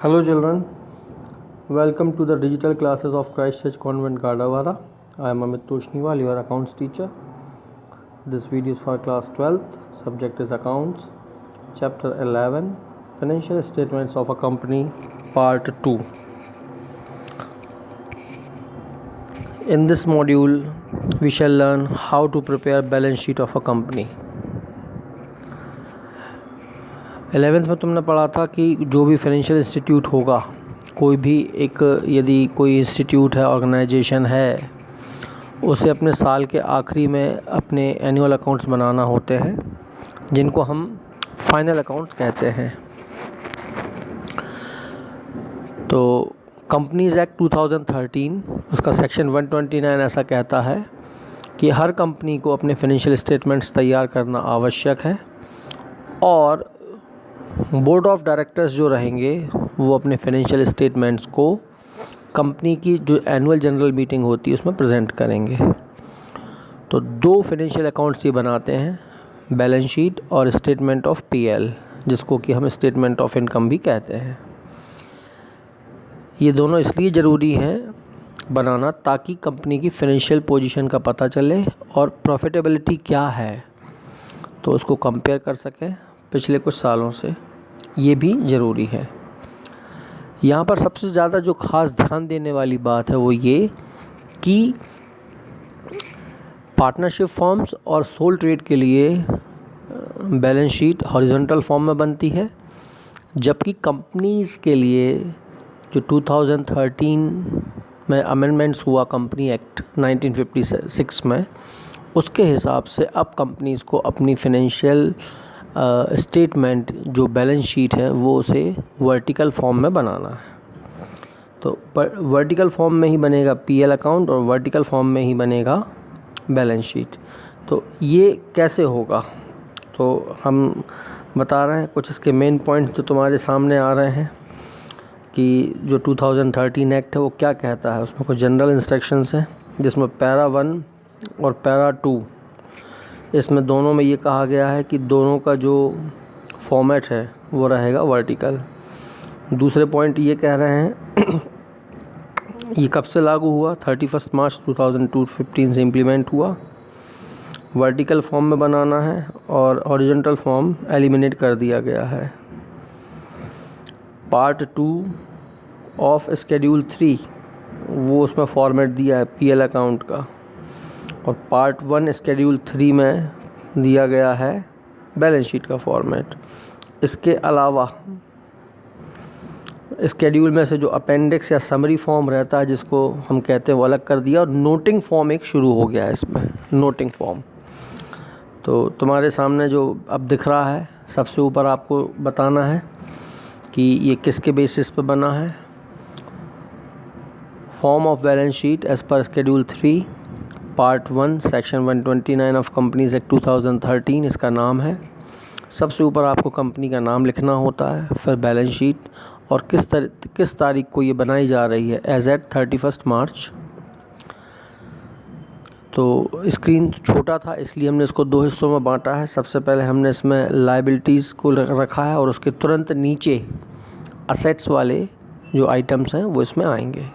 Hello children, welcome to the digital classes of Christ Church Convent Gardawara. I am Amit Toshniwal, your accounts teacher. This video is for class 12th, subject is accounts, chapter 11, financial statements of a company, part 2. In this module, we shall learn how to prepare balance sheet of a company. 11th में तुमने पढ़ा था कि जो भी financial institute होगा, कोई भी एक यदि कोई इंस्टीट्यूट है, ऑर्गेनाइजेशन है, उसे अपने साल के आखिरी में अपने एनुअल अकाउंट्स बनाना होते हैं, जिनको हम फाइनल अकाउंट्स कहते हैं। तो कंपनीज़ एक्ट 2013 उसका सेक्शन 129 ऐसा कहता है कि हर कंपनी को अपने फाइनेंशियल स्टेटमेंट्स तैयार करना आवश्यक है और बोर्ड ऑफ डायरेक्टर्स जो रहेंगे वो अपने फाइनेंशियल स्टेटमेंट्स को कंपनी की जो एनुअल जनरल मीटिंग होती है उसमें प्रेजेंट करेंगे। तो दो फाइनेंशियल अकाउंट्स ये बनाते हैं, बैलेंस शीट और स्टेटमेंट ऑफ पीएल, जिसको कि हम स्टेटमेंट ऑफ इनकम भी कहते हैं। ये दोनों इसलिए ज़रूरी हैं बनाना ताकि कंपनी की फाइनेंशियल पोजीशन का पता चले और प्रॉफिटेबिलिटी क्या है तो उसको कंपेयर कर सकें पिछले कुछ सालों से, ये भी ज़रूरी है। यहाँ पर सबसे ज़्यादा जो ख़ास ध्यान देने वाली बात है वो ये कि पार्टनरशिप फॉर्म्स और सोल ट्रेड के लिए बैलेंस शीट हॉरिजॉन्टल फॉर्म में बनती है, जबकि कंपनीज़ के लिए जो 2013 में अमेंडमेंट्स हुआ कंपनी एक्ट 1956 में, उसके हिसाब से अब कंपनीज़ को अपनी फाइनेंशियल स्टेटमेंट जो बैलेंस शीट है वो उसे वर्टिकल फॉर्म में बनाना है। तो वर्टिकल फॉर्म में ही बनेगा पीएल अकाउंट और वर्टिकल फॉर्म में ही बनेगा बैलेंस शीट। तो ये कैसे होगा तो हम बता रहे हैं कुछ इसके मेन पॉइंट्स जो तुम्हारे सामने आ रहे हैं कि जो 2013 एक्ट है वो क्या कहता है। उसमें कुछ जनरल इंस्ट्रक्शंस हैं जिसमें पैरा 1 और पैरा 2, इसमें दोनों में ये कहा गया है कि दोनों का जो फॉर्मेट है वो रहेगा वर्टिकल। दूसरे पॉइंट ये कह रहे हैं ये कब से लागू हुआ, 31 मार्च 2015 से इम्प्लीमेंट हुआ। वर्टिकल फॉर्म में बनाना है और हॉरिजॉन्टल फॉर्म एलिमिनेट कर दिया गया है। पार्ट 2 ऑफ शेड्यूल 3 वो उसमें फॉर्मेट दिया है पीएल अकाउंट का, और पार्ट 1 शेड्यूल 3 में दिया गया है बैलेंस शीट का फॉर्मेट। इसके अलावा शेड्यूल में से जो अपेंडिक्स या समरी फॉर्म रहता है जिसको हम कहते हैं वो अलग कर दिया, और नोटिंग फॉर्म एक शुरू हो गया है इसमें, नोटिंग फॉर्म। तो तुम्हारे सामने जो अब दिख रहा है सबसे ऊपर आपको बताना है कि ये किसके बेसिस पे बना है। Form of balance sheet as per schedule 3 part 1 section 129 of companies act 2013 इसका नाम है। सबसे ऊपर आपको कंपनी का नाम लिखना होता है, फिर बैलेंस शीट और किस तारीख को ये बनाई जा रही है एज एट 31 मार्च। तो स्क्रीन छोटा था इसलिए हमने इसको दो हिस्सों में बांटा है। सबसे पहले हमने इसमें लायबिलिटीज़ को रखा है और उसके तुरंत नीचे असेट्स वाले जो आइटम्स हैं वो इसमें आएंगे।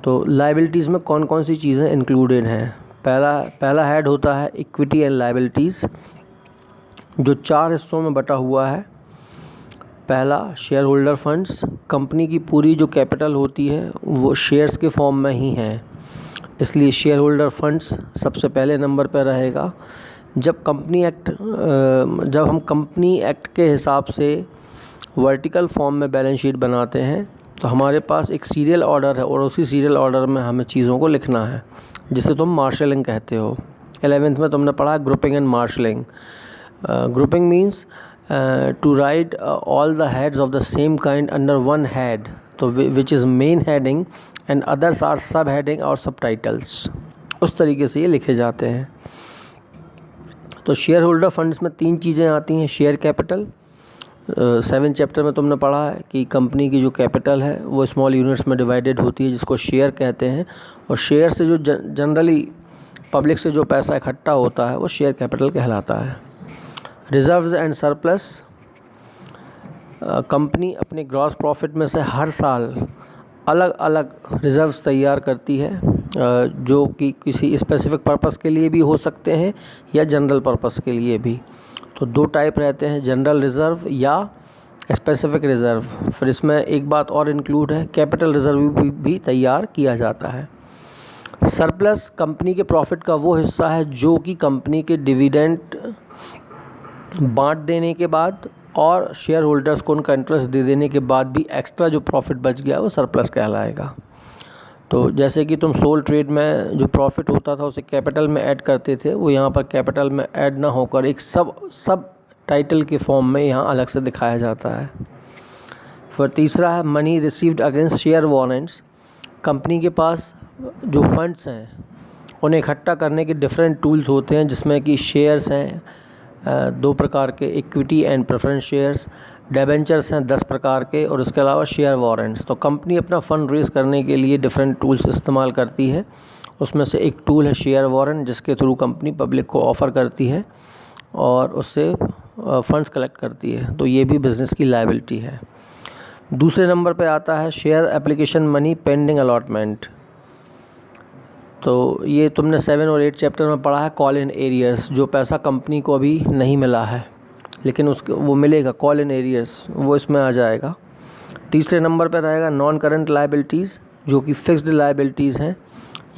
तो लायबिलिटीज़ में कौन कौन सी चीज़ें इंक्लूडेड हैं। पहला हेड होता है इक्विटी एंड लायबिलिटीज़, जो 4 हिस्सों में बटा हुआ है। पहला शेयर होल्डर फंड्स, कंपनी की पूरी जो कैपिटल होती है वो शेयर्स के फॉर्म में ही है, इसलिए शेयर होल्डर फंड्स सबसे पहले नंबर पर रहेगा। जब हम कंपनी एक्ट के हिसाब से वर्टिकल फॉर्म में बैलेंस शीट बनाते हैं तो हमारे पास एक सीरियल ऑर्डर है और उसी सीरियल ऑर्डर में हमें चीज़ों को लिखना है, जिसे तुम मार्शलिंग कहते हो। 11th में तुमने पढ़ा grouping and marshalling. Grouping means to write all the heads of the same kind under one head, तो which is main heading and others are sub heading और सब टाइटल्स, उस तरीके से ये लिखे जाते हैं। तो शेयर होल्डर फंड्स में 3 चीज़ें आती हैं। शेयर कैपिटल, 7 चैप्टर में तुमने पढ़ा है कि कंपनी की जो कैपिटल है वो स्मॉल यूनिट्स में डिवाइडेड होती है, जिसको शेयर कहते हैं, और शेयर से जो जनरली पब्लिक से जो पैसा इकट्ठा होता है वो शेयर कैपिटल कहलाता है। रिजर्व्स एंड सरप्लस, कंपनी अपने ग्रॉस प्रॉफिट में से हर साल अलग अलग रिज़र्व्स तैयार करती है, जो कि किसी स्पेसिफिक पर्पस के लिए भी हो सकते हैं या जनरल पर्पस के लिए भी। तो दो टाइप रहते हैं, जनरल रिज़र्व या स्पेसिफिक रिज़र्व। फिर इसमें एक बात और इंक्लूड है, कैपिटल रिज़र्व भी तैयार किया जाता है। सरप्लस कंपनी के प्रॉफिट का वो हिस्सा है जो कि कंपनी के डिविडेंड बांट देने के बाद और शेयर होल्डर्स को उनका इंटरेस्ट दे देने के बाद भी एक्स्ट्रा जो प्रॉफिट बच गया वो सरप्लस कहलाएगा। तो जैसे कि तुम सोल ट्रेड में जो प्रॉफिट होता था उसे कैपिटल में ऐड करते थे, वो यहाँ पर कैपिटल में ऐड ना होकर एक सब टाइटल के फॉर्म में यहाँ अलग से दिखाया जाता है। फिर तीसरा है money received against share warrants. Company के पास जो फंड्स हैं उन्हें इकट्ठा करने के डिफरेंट टूल्स होते हैं, जिसमें कि शेयर्स हैं 2 प्रकार के, equity and preference shares, debentures हैं 10 प्रकार के, और उसके अलावा शेयर वारंट्स। तो कंपनी अपना फ़ंड रेज़ करने के लिए डिफरेंट टूल्स इस्तेमाल करती है। उसमें से एक टूल है शेयर वारंट, जिसके थ्रू कंपनी पब्लिक को ऑफ़र करती है और उससे फंड्स कलेक्ट करती है। तो ये भी बिज़नेस की लायबिलिटी है। दूसरे नंबर पे आता है share application money pending allotment. तो ये तुमने 7 और 8 चैप्टर में पढ़ा है, कॉल इन एरियर्स, जो पैसा कंपनी को अभी नहीं मिला है लेकिन वो मिलेगा, कॉल इन एरियर्स, वो इसमें आ जाएगा। तीसरे नंबर पर रहेगा नॉन करंट लायबिलिटीज़, जो कि फिक्स्ड लायबिलिटीज़ हैं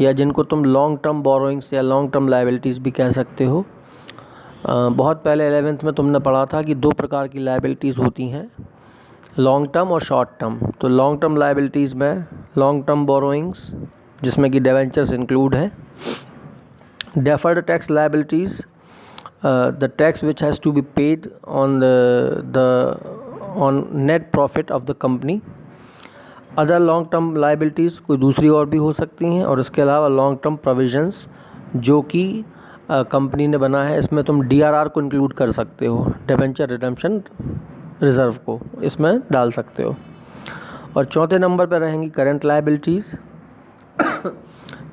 या जिनको तुम लॉन्ग टर्म बोरोइंग्स या लॉन्ग टर्म लायबिलिटीज़ भी कह सकते हो। बहुत पहले 11th में तुमने पढ़ा था कि 2 प्रकार की लायबिलिटीज़ होती हैं, लॉन्ग टर्म और शॉर्ट टर्म। तो लॉन्ग टर्म लायबिलिटीज़ में लॉन्ग टर्म बोरोइंग्स, जिसमें कि डिबेंचर्स इंक्लूड हैं। Deferred tax liabilities, the tax which has to be paid on net profit of the company. Other long term liabilities कोई दूसरी और भी हो सकती हैं, और इसके अलावा लॉन्ग टर्म प्रोविजंस जो कि कंपनी ने बना है। इसमें तुम DRR को इंक्लूड कर सकते हो, डिबेंचर रिडेम्पशन रिज़र्व को इसमें डाल सकते हो। और चौथे नंबर पर रहेंगी करंट लायबिलिटीज़।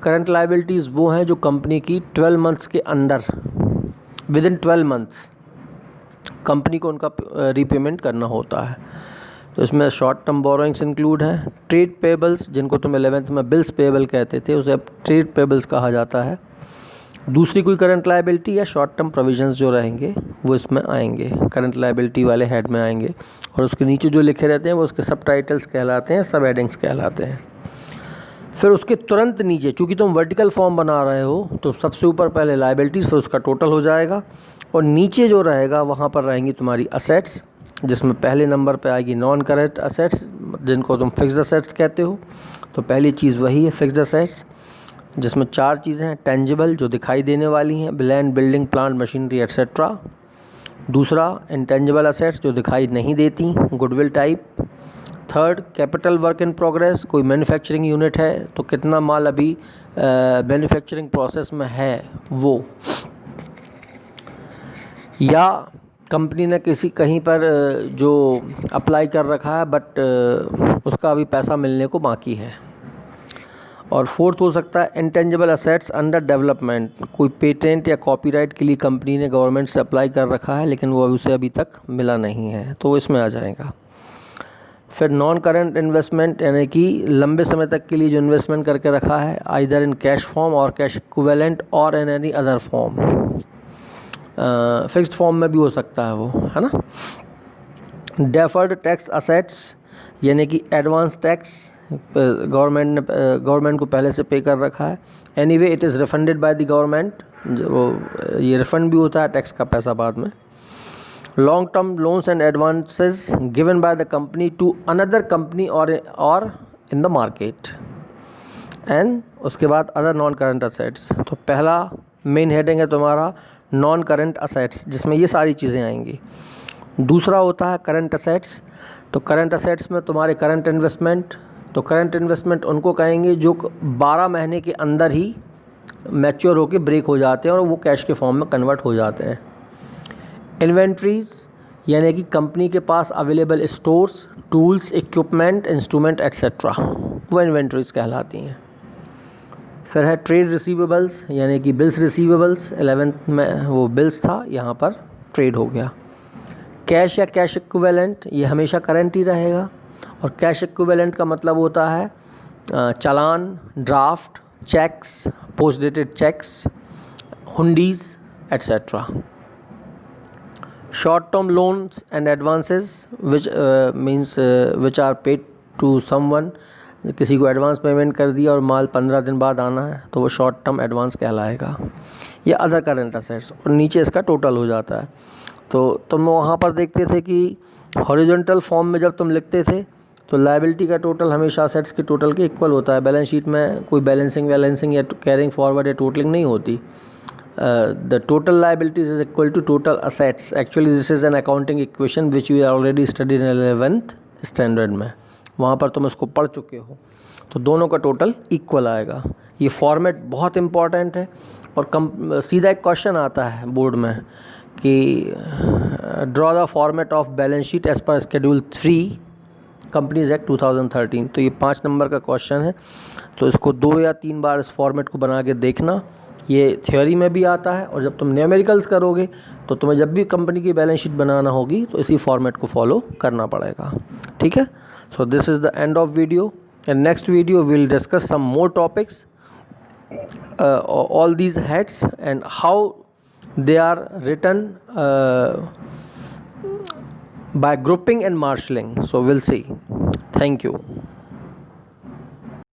करंट लायबिलिटीज़ वो हैं जो कंपनी की 12 मंथ्स के अंदर, विद इन 12 मंथ्स कंपनी को उनका रीपेमेंट करना होता है। तो इसमें शॉर्ट टर्म बोरोइंग्स इंक्लूड हैं। ट्रेड पेबल्स, जिनको तुम 11th में बिल्स पेबल कहते थे, उसे अब ट्रेड पेबल्स कहा जाता है। दूसरी कोई करंट लायबिलिटी या शॉर्ट टर्म प्रोविजंस जो रहेंगे वो इसमें आएंगे, करंट लायबिलिटी वाले हेड में आएंगे, और उसके नीचे जो लिखे रहते हैं वो उसके सब टाइटल्स कहलाते हैं, सब हेडिंग्स कहलाते हैं। फिर उसके तुरंत नीचे, चूँकि तुम वर्टिकल फॉर्म बना रहे हो, तो सबसे ऊपर पहले लायबिलिटीज़, फिर उसका टोटल हो जाएगा, और नीचे जो रहेगा वहाँ पर रहेंगी तुम्हारी असेट्स, जिसमें पहले नंबर पे आएगी नॉन करंट असेट्स, जिनको तुम फिक्स्ड असेट्स कहते हो। तो पहली चीज़ वही है फिक्स्ड असेट्स, जिसमें 4 चीज़ें हैं। टेंजिबल, जो दिखाई देने वाली हैं, land, building, plant, machinery etcetera. दूसरा इंटेंजिबल असेट्स, जो दिखाई नहीं देती, goodwill type. Third capital work in progress, कोई मैन्युफैक्चरिंग यूनिट है तो कितना माल अभी मैन्युफैक्चरिंग प्रोसेस में है वो, या कंपनी ने कहीं पर जो अप्लाई कर रखा है बट उसका अभी पैसा मिलने को बाकी है। और फोर्थ हो सकता है इंटेंजिबल असेट्स अंडर डेवलपमेंट, कोई पेटेंट या कॉपीराइट के लिए कंपनी ने गवर्नमेंट से अप्लाई कर रखा है लेकिन वो उसे अभी तक मिला नहीं है, तो वो इसमें आ जाएगा। फिर नॉन करंट इन्वेस्टमेंट, यानी कि लंबे समय तक के लिए जो इन्वेस्टमेंट करके रखा है, आइदर इन कैश फॉर्म और कैश इक्विवेलेंट और in any other form, fixed form में भी हो सकता है वो, है ना। डेफर्ड टैक्स असेट्स, यानी कि एडवांस टैक्स गवर्नमेंट को पहले से पे कर रखा है। Anyway it is refunded by the government, वो ये रिफंड भी होता है टैक्स का पैसा बाद में। Long term loans and advances given by the company to another company और इन द मार्केट। एंड उसके बाद अदर नॉन करंट असेट्स। तो पहला मेन हेडिंग है तुम्हारा नॉन करंट असेट्स, जिसमें ये सारी चीज़ें आएंगी। दूसरा होता है करंट असेट्स। तो करंट असेट्स में तुम्हारे करंट इन्वेस्टमेंट, तो करंट इन्वेस्टमेंट उनको कहेंगे जो 12 महीने के अंदर ही मैच्योर होकर ब्रेक हो जाते हैं और वो कैश के फॉर्म में कन्वर्ट हो जाते हैं। इन्वेंट्रीज, यानी कि कंपनी के पास available stores, tools, equipment, instrument etcetera, वो इन्वेंट्रीज कहलाती हैं। फिर है ट्रेड रिसीवेबल्स, यानी कि बिल्स रिसीवेबल्स, 11th में वो बिल्स था, यहाँ पर ट्रेड हो गया। कैश या कैश इक्विवेलेंट ये हमेशा करंट ही रहेगा, और कैश इक्विवेलेंट का मतलब होता है चालान, draft, cheques, post dated cheques, hundis etcetera. Short term loans and advances which means which are paid to someone, किसी को एडवांस पेमेंट कर दिया और माल 15 दिन बाद आना है तो वो शॉर्ट टर्म एडवांस कहलाएगा। ये अदर करंट असेट्स, और नीचे इसका टोटल हो जाता है। तो तुम वहाँ पर देखते थे कि हॉरिजॉन्टल फॉर्म में जब तुम लिखते थे तो लायबिलिटी का टोटल हमेशा असेट्स के टोटल के इक्वल होता है। बैलेंस शीट में कोई बैलेंसिंग या कैरिंग फॉरवर्ड या टोटलिंग नहीं होती। The total liabilities is equal to total assets. Actually this is an accounting equation which you already studied in 11th standard में, वहाँ पर तुम इसको पढ़ चुके हो। तो दोनों का टोटल इक्वल आएगा। ये फॉर्मेट बहुत इंपॉर्टेंट है, और सीधा एक क्वेश्चन आता है बोर्ड में कि draw the format of balance sheet as per schedule 3 companies act 2013। तो ये 5 नंबर का क्वेश्चन है, तो इसको 2 या 3 बार इस फॉर्मेट को बना के देखना। ये थ्योरी में भी आता है, और जब तुम न्यूमेरिकल्स करोगे तो तुम्हें जब भी कंपनी की बैलेंस शीट बनाना होगी तो इसी फॉर्मेट को फॉलो करना पड़ेगा। ठीक है, so this is the end of video. In next video we'll discuss some more topics, all these heads and how they are written by grouping and marshalling. So we'll see. Thank you.